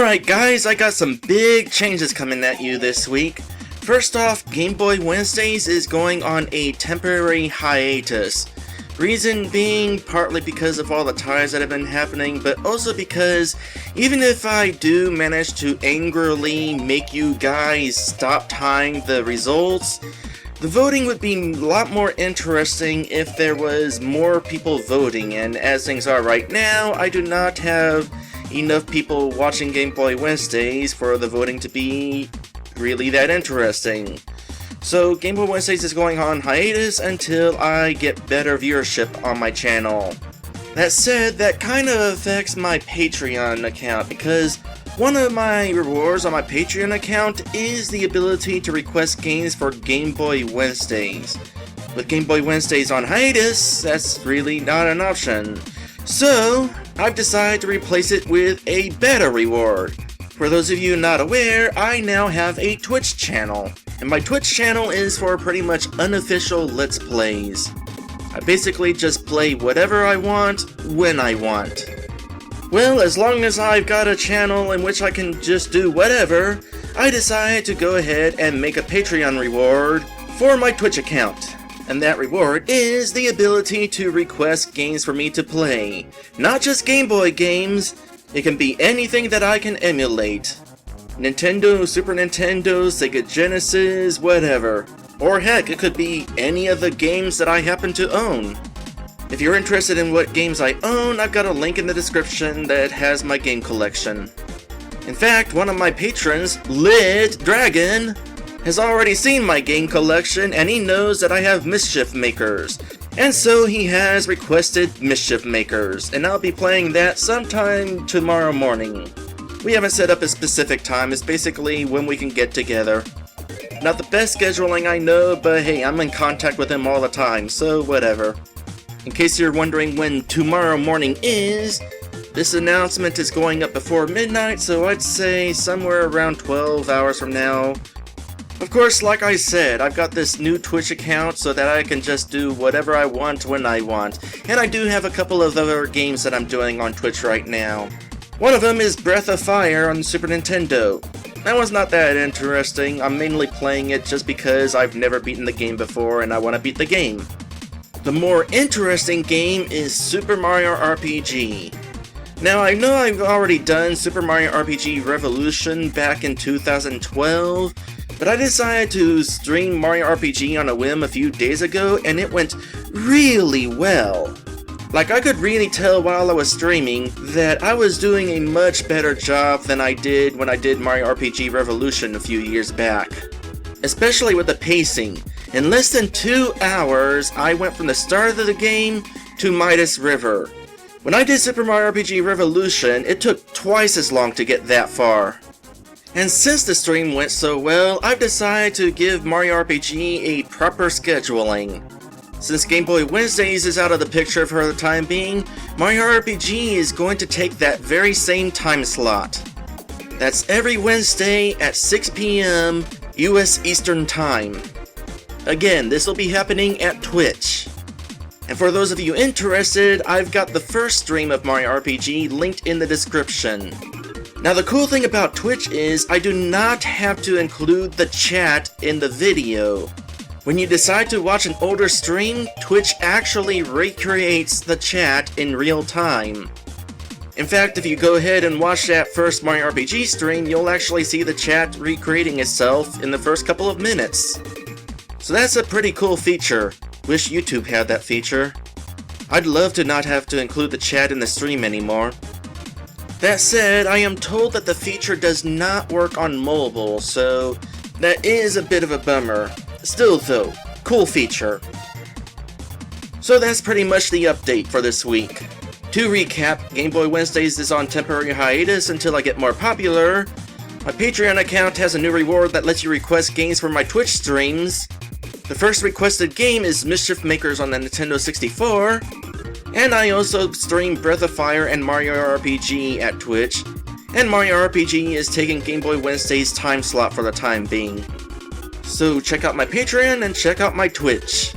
Alright guys, I got some big changes coming at you this week. First off, Game Boy Wednesdays is going on a temporary hiatus. Reason being partly because of all the ties that have been happening, but also because even if I do manage to angrily make you guys stop tying the results, the voting would be a lot more interesting if there was more people voting, and as things are right now, I do not have enough people watching Game Boy Wednesdays for the voting to be really that interesting. So Game Boy Wednesdays is going on hiatus until I get better viewership on my channel. That said, that kind of affects my Patreon account because one of my rewards on my Patreon account is the ability to request games for Game Boy Wednesdays. With Game Boy Wednesdays on hiatus, that's really not an option. So, I've decided to replace it with a better reward. For those of you not aware, I now have a Twitch channel, and my Twitch channel is for pretty much unofficial Let's Plays. I basically just play whatever I want, when I want. Well, as long as I've got a channel in which I can just do whatever, I decided to go ahead and make a Patreon reward for my Twitch account. And that reward is the ability to request games for me to play. Not just Game Boy games, it can be anything that I can emulate. Nintendo, Super Nintendo, Sega Genesis, whatever. Or heck, it could be any of the games that I happen to own. If you're interested in what games I own, I've got a link in the description that has my game collection. In fact, one of my patrons, Lid Dragon, has already seen my game collection and he knows that I have Mischief Makers. And so he has requested Mischief Makers, and I'll be playing that sometime tomorrow morning. We haven't set up a specific time, it's basically when we can get together. Not the best scheduling I know, but hey, I'm in contact with him all the time, so whatever. In case you're wondering when tomorrow morning is, this announcement is going up before midnight, so I'd say somewhere around 12 hours from now. Of course, like I said, I've got this new Twitch account so that I can just do whatever I want when I want. And I do have a couple of other games that I'm doing on Twitch right now. One of them is Breath of Fire on Super Nintendo. That one's not that interesting. I'm mainly playing it just because I've never beaten the game before and I want to beat the game. The more interesting game is Super Mario RPG. Now, I know I've already done Super Mario RPG Revolution back in 2012, but I decided to stream Mario RPG on a whim a few days ago, and it went really well. Like, I could really tell while I was streaming that I was doing a much better job than I did when I did Mario RPG Revolution a few years back. Especially with the pacing. In less than 2 hours, I went from the start of the game to Midas River. When I did Super Mario RPG Revolution, it took twice as long to get that far. And since the stream went so well, I've decided to give Mario RPG a proper scheduling. Since Game Boy Wednesdays is out of the picture for the time being, Mario RPG is going to take that very same time slot. That's every Wednesday at 6 PM US Eastern Time. Again, this will be happening at Twitch. And for those of you interested, I've got the first stream of Mario RPG linked in the description. Now the cool thing about Twitch is I do not have to include the chat in the video. When you decide to watch an older stream, Twitch actually recreates the chat in real time. In fact, if you go ahead and watch that first Mario RPG stream, you'll actually see the chat recreating itself in the first couple of minutes. So that's a pretty cool feature. Wish YouTube had that feature. I'd love to not have to include the chat in the stream anymore. That said, I am told that the feature does not work on mobile, so that is a bit of a bummer. Still though, cool feature. So that's pretty much the update for this week. To recap, Game Boy Wednesdays is on temporary hiatus until I get more popular. My Patreon account has a new reward that lets you request games for my Twitch streams. The first requested game is Mischief Makers on the Nintendo 64. And I also stream Breath of Fire and Mario RPG at Twitch, and Mario RPG is taking Game Boy Wednesday's time slot for the time being. So check out my Patreon and check out my Twitch.